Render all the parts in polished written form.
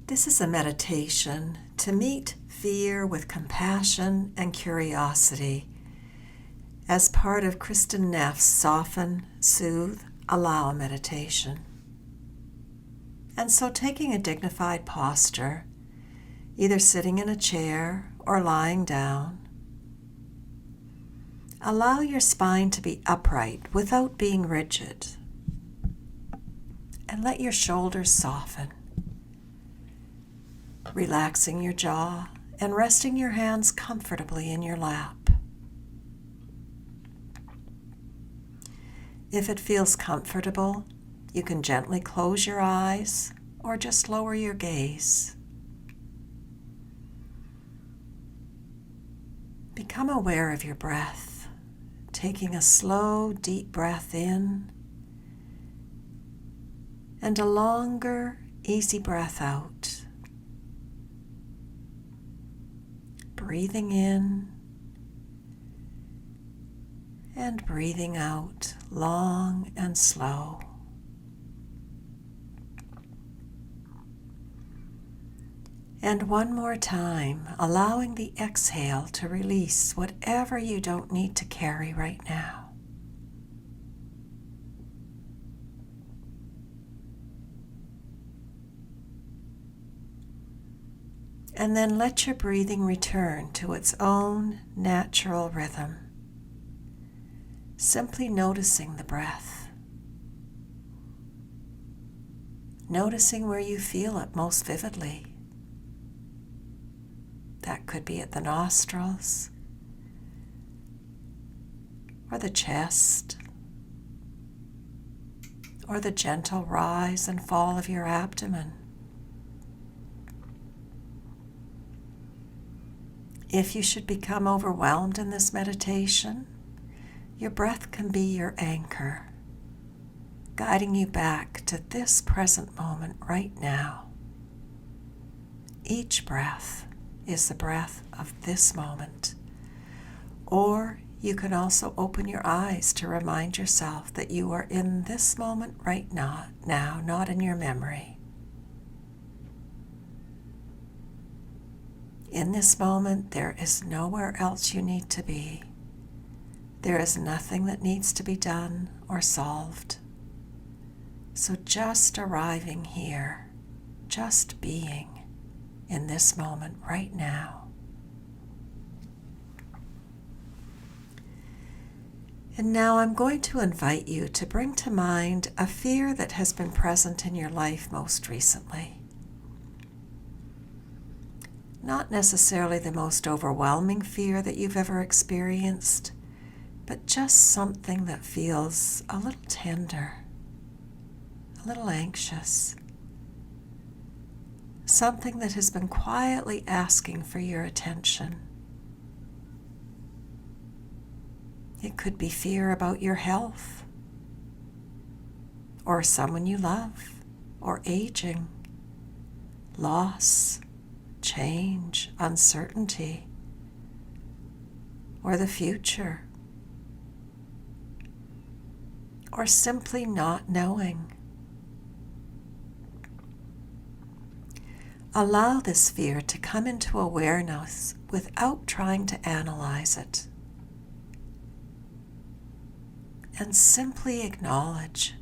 This is a meditation to meet fear with compassion and curiosity as part of Kristin Neff's Soften, Soothe, Allow meditation. And so taking a dignified posture, either sitting in a chair or lying down, allow your spine to be upright without being rigid, and let your shoulders soften. Relaxing your jaw and resting your hands comfortably in your lap. If it feels comfortable, you can gently close your eyes or just lower your gaze. Become aware of your breath, taking a slow, deep breath in and a longer, easy breath out. Breathing in and breathing out, long and slow. And one more time, allowing the exhale to release whatever you don't need to carry right now. And then let your breathing return to its own natural rhythm. Simply noticing the breath. Noticing where you feel it most vividly. That could be at the nostrils, or the chest, or the gentle rise and fall of your abdomen. If you should become overwhelmed in this meditation, your breath can be your anchor, guiding you back to this present moment right now. Each breath is the breath of this moment. Or you can also open your eyes to remind yourself that you are in this moment right now, not in your memory. In this moment, there is nowhere else you need to be. There is nothing that needs to be done or solved. So just arriving here, just being in this moment right now. And now I'm going to invite you to bring to mind a fear that has been present in your life most recently. Not necessarily the most overwhelming fear that you've ever experienced, but just something that feels a little tender, a little anxious. Something that has been quietly asking for your attention. It could be fear about your health, or someone you love, or aging, loss, change, uncertainty, or the future, or simply not knowing. Allow this fear to come into awareness without trying to analyze it. And simply acknowledge,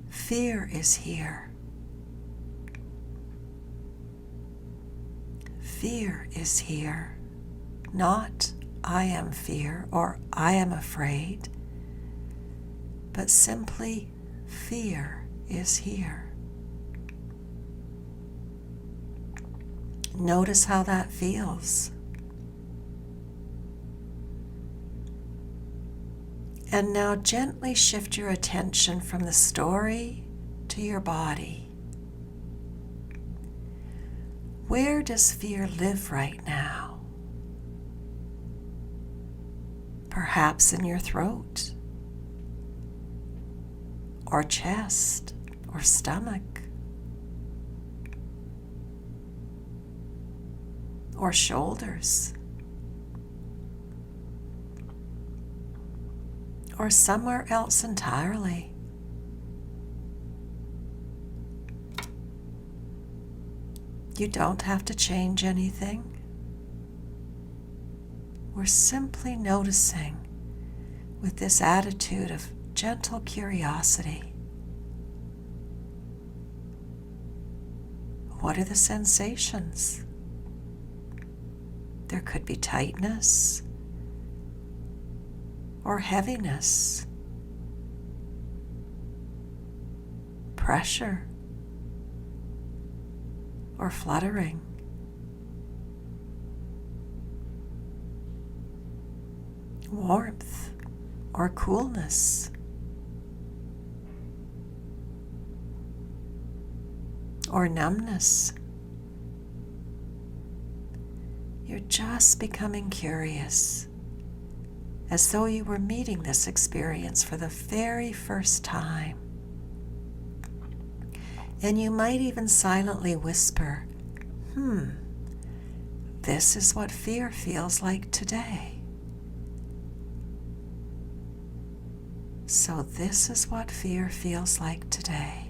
fear is here. Fear is here, not I am fear or I am afraid, but simply fear is here. Notice how that feels. And now gently shift your attention from the story to your body. Where does fear live right now? Perhaps in your throat, or chest, or stomach, or shoulders, or somewhere else entirely. You don't have to change anything. We're simply noticing with this attitude of gentle curiosity. What are the sensations? There could be tightness or heaviness, pressure or fluttering. Warmth or coolness, or numbness. You're just becoming curious, as though you were meeting this experience for the very first time. And you might even silently whisper, this is what fear feels like today. So this is what fear feels like today.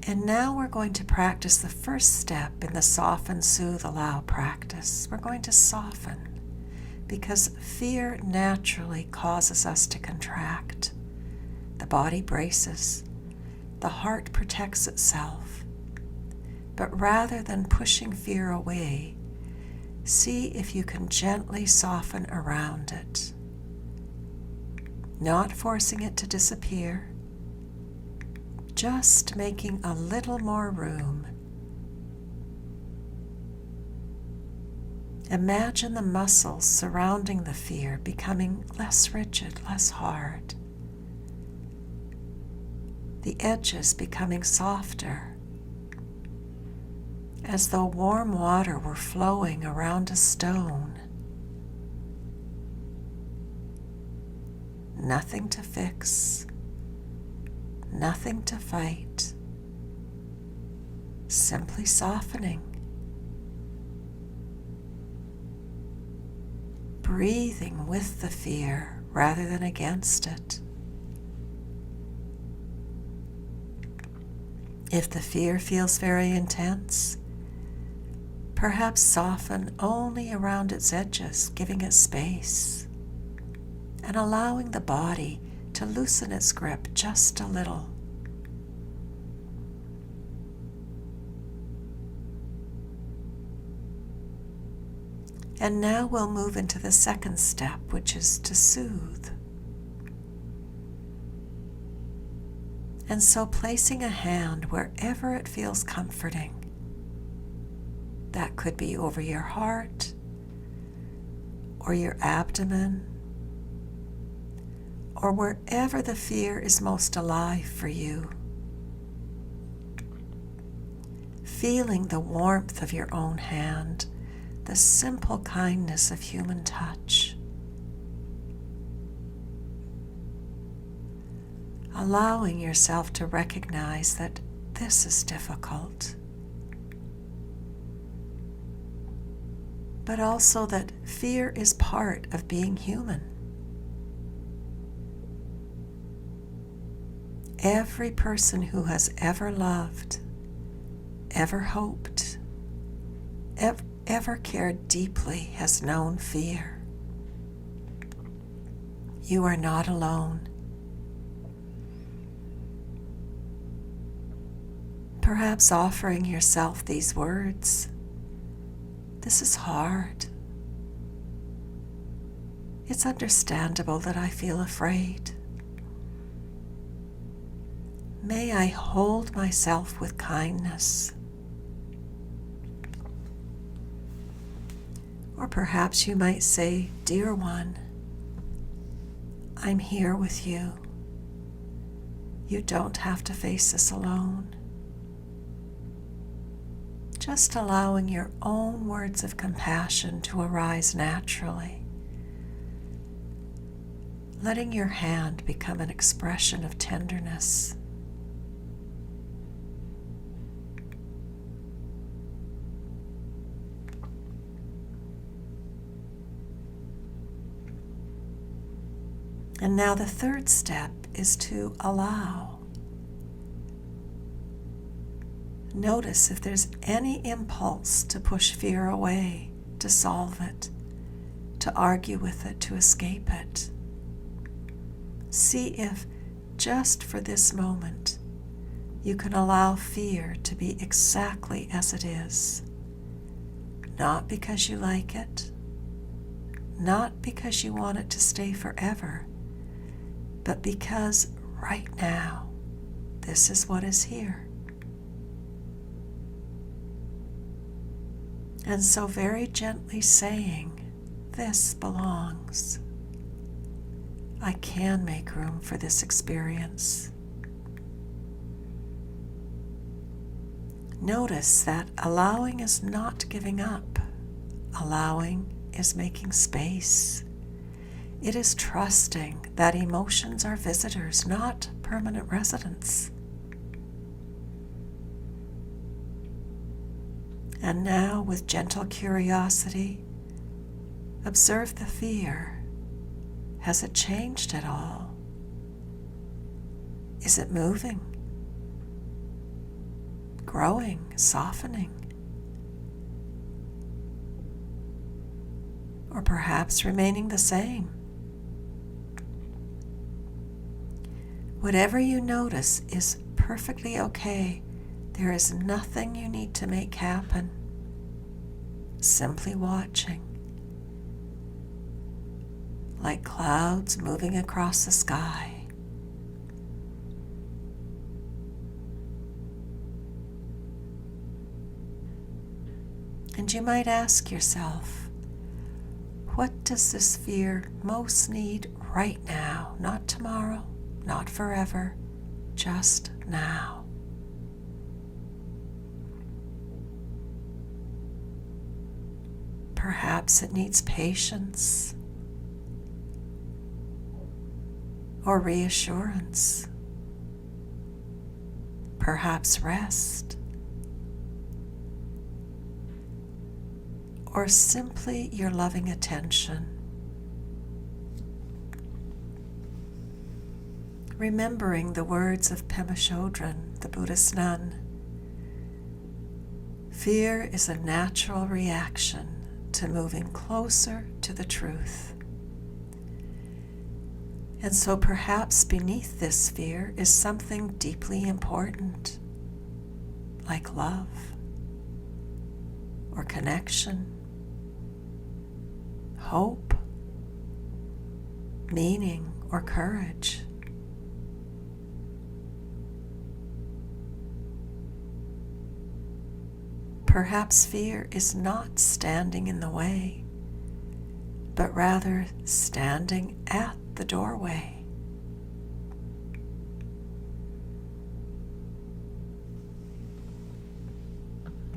And now we're going to practice the first step in the Soften, Soothe, Allow practice. We're going to soften because fear naturally causes us to contract. The body braces. The heart protects itself. But rather than pushing fear away, see if you can gently soften around it, not forcing it to disappear, just making a little more room. Imagine the muscles surrounding the fear becoming less rigid, less hard, the edges becoming softer, as though warm water were flowing around a stone. Nothing to fix, nothing to fight, simply softening. Breathing with the fear rather than against it. If the fear feels very intense, perhaps soften only around its edges, giving it space and allowing the body to loosen its grip just a little. And now we'll move into the second step, which is to soothe. And so placing a hand wherever it feels comforting. That could be over your heart or your abdomen or wherever the fear is most alive for you. Feeling the warmth of your own hand, the simple kindness of human touch. Allowing yourself to recognize that this is difficult, but also that fear is part of being human. Every person who has ever loved, ever hoped, ever cared deeply has known fear. You are not alone. Perhaps offering yourself these words. This is hard. It's understandable that I feel afraid. May I hold myself with kindness. Or perhaps you might say, Dear one, I'm here with you. You don't have to face this alone. Just allowing your own words of compassion to arise naturally. Letting your hand become an expression of tenderness. And now the third step is to allow. Notice if there's any impulse to push fear away, to solve it, to argue with it, to escape it. See if, just for this moment, you can allow fear to be exactly as it is. Not because you like it, not because you want it to stay forever, but because right now, this is what is here. And so very gently saying, this belongs. I can make room for this experience. Notice that allowing is not giving up. Allowing is making space. It is trusting that emotions are visitors, not permanent residents. And now, with gentle curiosity, observe the fear. Has it changed at all? Is it moving? Growing, softening? Or perhaps remaining the same? Whatever you notice is perfectly okay. There is nothing you need to make happen. Simply watching. Like clouds moving across the sky. And you might ask yourself, what does this fear most need right now? Not tomorrow, not forever, just now. Perhaps it needs patience or reassurance, perhaps rest, or simply your loving attention. Remembering the words of Pema Chodron, the Buddhist nun, fear is a natural reaction to moving closer to the truth. And so perhaps beneath this fear is something deeply important, like love, or connection, hope, meaning, or courage. Perhaps fear is not standing in the way, but rather standing at the doorway.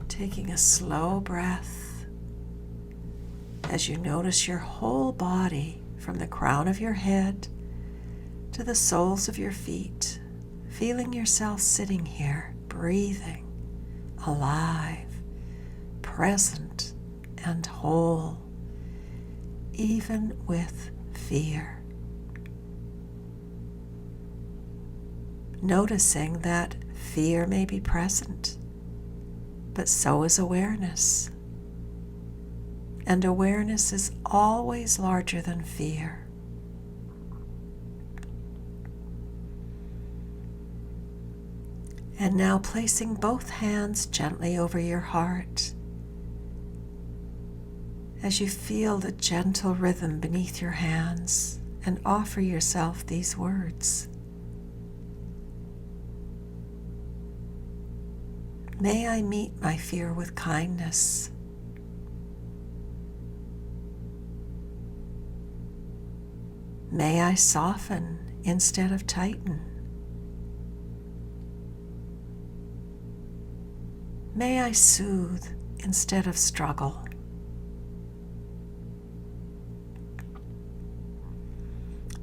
Taking a slow breath as you notice your whole body from the crown of your head to the soles of your feet, feeling yourself sitting here, breathing, alive, present and whole, even with fear. Noticing that fear may be present, but so is awareness. And awareness is always larger than fear. And now placing both hands gently over your heart, as you feel the gentle rhythm beneath your hands, and offer yourself these words. May I meet my fear with kindness. May I soften instead of tighten. May I soothe instead of struggle.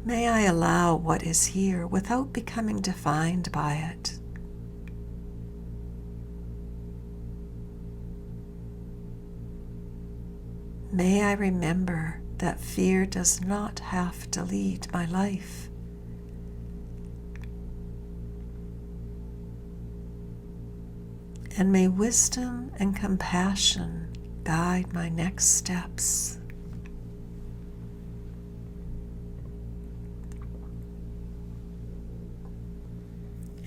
May I allow what is here without becoming defined by it. May I remember that fear does not have to lead my life. And may wisdom and compassion guide my next steps.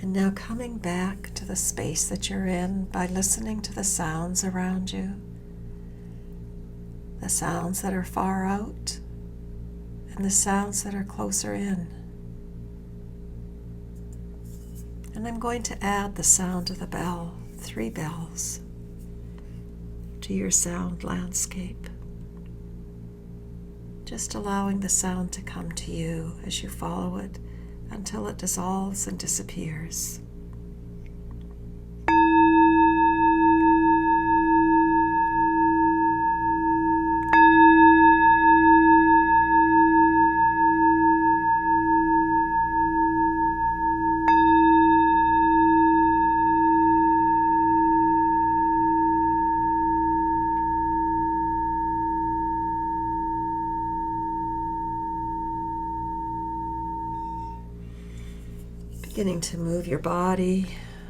And now coming back to the space that you're in by listening to the sounds around you, the sounds that are far out and the sounds that are closer in. And I'm going to add the sound of the bell, 3 bells, to your sound landscape. Just allowing the sound to come to you as you follow it until it dissolves and disappears. Beginning to move your body,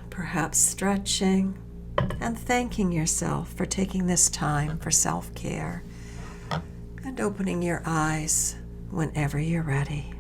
perhaps stretching, and thanking yourself for taking this time for self-care, and opening your eyes whenever you're ready.